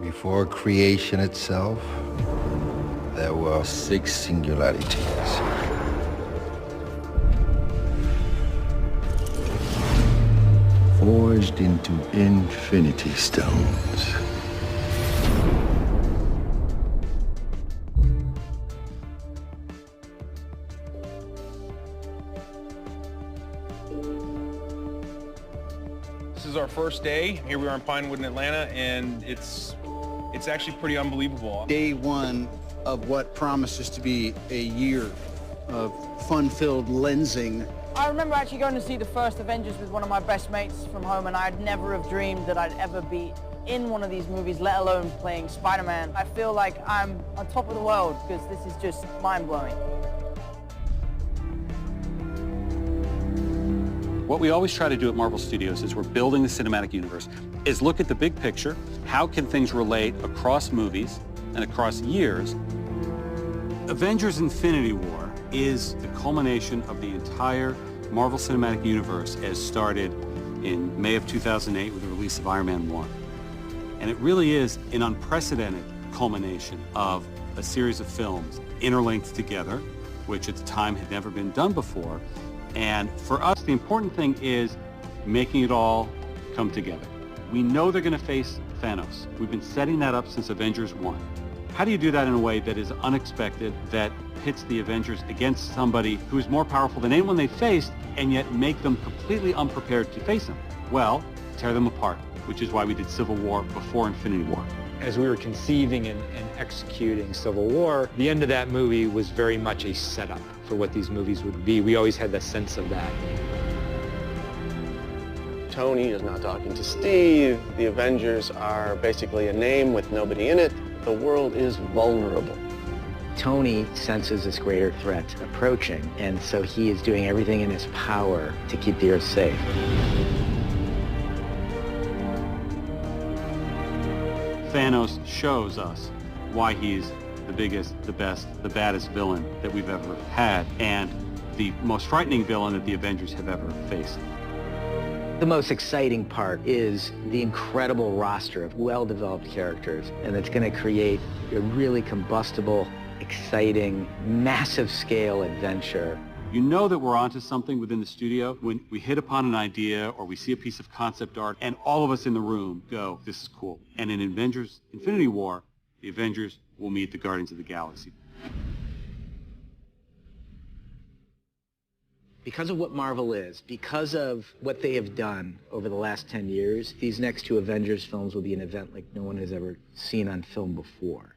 Before creation itself, there were 6 singularities. Forged into infinity stones. This is our first day. Here we are in Pinewood in Atlanta, and it's actually pretty unbelievable. Day one of what promises to be a year of fun-filled lensing. I remember actually going to see the first Avengers with one of my best mates from home, and I'd never have dreamed that I'd ever be in one of these movies, let alone playing Spider-Man. I feel like I'm on top of the world because this is just mind-blowing. What we always try to do at Marvel Studios is we're building the cinematic universe, is look at the big picture, how can things relate across movies and across years. Avengers Infinity War is the culmination of the entire Marvel Cinematic Universe as started in May of 2008 with the release of Iron Man 1. And it really is an unprecedented culmination of a series of films interlinked together, which at the time had never been done before. And for us, the important thing is making it all come together. We know they're going to face Thanos. We've been setting that up since Avengers 1. How do you do that in a way that is unexpected, that pits the Avengers against somebody who is more powerful than anyone they faced, and yet make them completely unprepared to face him? Well, tear them apart, which is why we did Civil War before Infinity War. As we were conceiving and executing Civil War, the end of that movie was very much a setup for what these movies would be. We always had the sense of that. Tony is not talking to Steve. The Avengers are basically a name with nobody in it. The world is vulnerable. Tony senses this greater threat approaching, and so he is doing everything in his power to keep the Earth safe. Thanos shows us why he's the biggest, the best, the baddest villain that we've ever had, and the most frightening villain that the Avengers have ever faced. The most exciting part is the incredible roster of well-developed characters, and it's going to create a really combustible, exciting, massive-scale adventure. You know that we're onto something within the studio when we hit upon an idea or we see a piece of concept art and all of us in the room go, this is cool. And in Avengers Infinity War, the Avengers will meet the Guardians of the Galaxy. Because of what Marvel is, because of what they have done over the last 10 years, these next 2 Avengers films will be an event like no one has ever seen on film before.